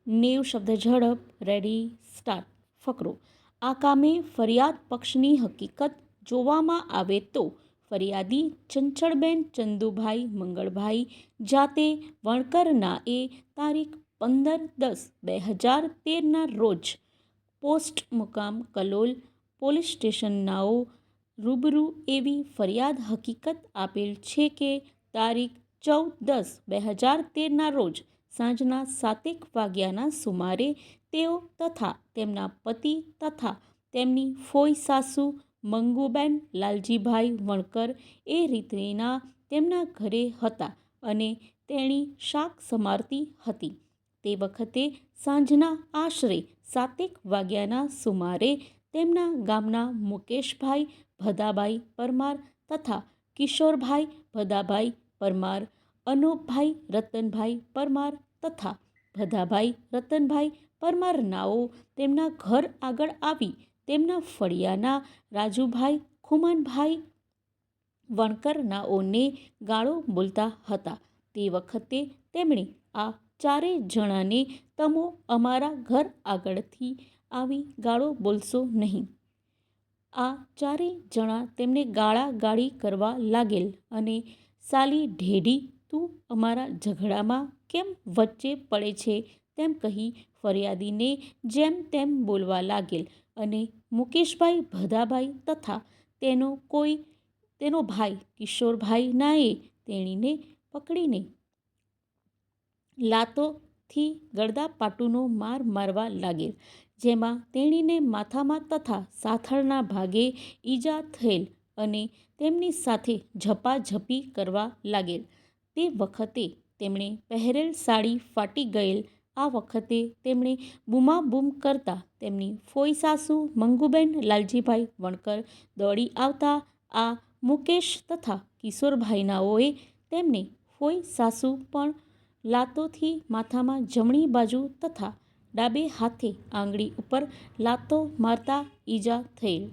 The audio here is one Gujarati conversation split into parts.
નેવ શબ્દ ઝડપ રેડી સ્ટાર્ટ. ફકરો. આ કામે ફરિયાદ પક્ષની હકીકત જોવામાં આવે તો ફરિયાદી ચંચળબેન ચંદુભાઈ મંગળભાઈ જાતે વણકરનાએ તારીખ 15/10/2013 રોજ પોસ્ટ મુકામ કલોલ પોલીસ સ્ટેશનનાઓ રૂબરૂ એવી ફરિયાદ હકીકત આપેલ છે કે તારીખ 14/10/2013 રોજ સાંજના 7 વાગ્યાના સુમારે તેઓ તથા તેમના પતિ તથા તેમની ફોઈ સાસુ મંગુબેન લાલજીભાઈ વણકર એ રીતના તેમના ઘરે હતા અને તેણી શાક સમારતી હતી. તે વખતે સાંજના આશરે 7 વાગ્યાના સુમારે તેમના ગામના મુકેશભાઈ ભદાભાઈ પરમાર તથા કિશોરભાઈ ભદાભાઈ પરમાર, અનોપભાઈ રતનભાઈ પરમાર તથા ભદાભાઈ રતનભાઈ પરમારનાઓ તેમના ઘર આગળ આવી તેમના ફળિયાના રાજુભાઈ ખુમાનભાઈ વણકરનાઓને ગાળો બોલતા હતા. તે વખતે તેમણે આ ચારેય જણાને તમો અમારા ઘર આગળથી આવી ગાળો બોલશો નહીં. આ ચારેય જણા તેમને ગાળાગાળી કરવા લાગેલ અને સાલી ઢેઢી તું અમારા ઝઘડામાં કેમ વચ્ચે પડે છે તેમ કહી ફરિયાદીને જેમ તેમ બોલવા લાગેલ અને મુકેશભાઈ ભદાભાઈ તથા તેનો ભાઈ કિશોરભાઈ નાએ તેણીને પકડીને લાતોથી ગળદાપાટુનો માર મારવા લાગેલ, જેમાં તેણીને માથામાં તથા સાથળના ભાગે ઈજા થયેલ અને તેમની સાથે ઝપાઝપી કરવા લાગેલ. તે વખતે તેમણે પહેરેલ સાડી ફાટી ગયેલ. આ વખતે તેમણે બૂમાબૂમ કરતા તેમની ફોઈ સાસુ મંગુબેન લાલજીભાઈ વણકર દોડી આવતા આ મુકેશ તથા કિશોરભાઈનાઓએ તેમને ફોઈ સાસુ પણ લાતોથી માથામાં જમણી બાજુ તથા ડાબે હાથે આંગળી ઉપર લાતો મારતા ઈજા થયેલ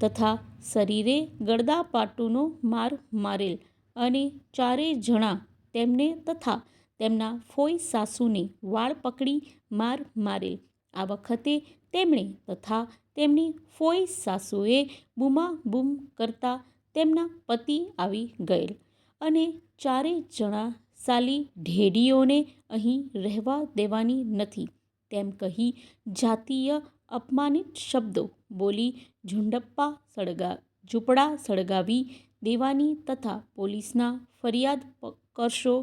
તથા શરીરે ગળદાપાટુનો માર મારેલ અને ચારેય જણા તેમને તથા તેમના ફોઈ સાસુને વાળ પકડી માર મારેલ. આ વખતે તેમણે તથા તેમની ફોઈ સાસુએ બૂમાબૂમ કરતા તેમના પતિ આવી ગયેલ અને ચારેય જણા સાલી ઢેઢીઓને અહીં રહેવા દેવાની નથી તેમ કહી જાતીય અપમાનિત શબ્દો બોલી ઝૂંપડા સળગાવી દેવાની તથા પોલીસના ફરિયાદ કરશો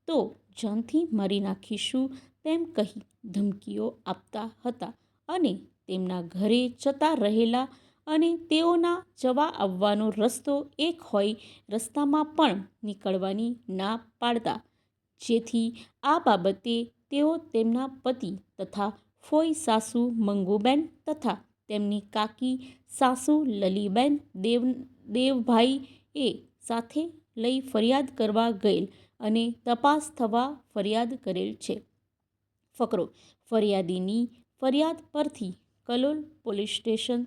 તો જાનથી મારી નાખીશું તેમ કહી ધમકીઓ આપતા હતા અને તેમના ઘરે જતા રહેલા અને તેઓના જવા આવવાનો રસ્તો એક હોય રસ્તામાં પણ નીકળવાની ના પાડતા. જેથી આ બાબતે તેઓ તેમના પતિ તથા ફોઈ સાસુ મંગુબેન તથા તેમની કાકી સાસુ લલીબેન દેવભાઈએ સાથે લઈ ફરિયાદ કરવા ગયેલ અને તપાસ થવા ફરિયાદ કરેલ છે. ફકરો. ફરિયાદીની ફરિયાદ પરથી કલોલ પોલીસ સ્ટેશન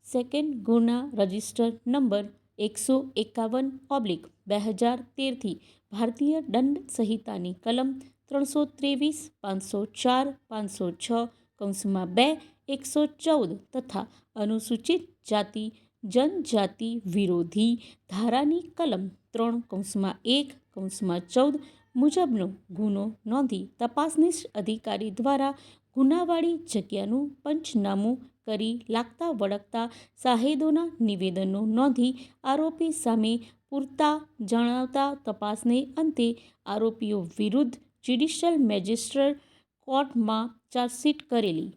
સેકન્ડ ગુના રજિસ્ટર નંબર 151/2013 ભારતીય દંડ સંહિતાની કલમ 323, 504, 506(2) 114 તથા અનુસૂચિત જાતિ જનજાતિ વિરોધી ધારાની કલમ 3(1)(14) મુજબનો ગુનો નોંધી તપાસનીશ અધિકારી દ્વારા ગુનાવાળી જગ્યાનું પંચનામું કરી લાગતા વળગતા સાહેદોના નિવેદનો નોંધી આરોપી સામે પુરતા જણાવતા તપાસને અંતે આરોપીઓ વિરુદ્ધ જ્યુડિશિયલ મેજિસ્ટ્રેટ કોર્ટમાં ચાર્જશીટ કરેલી.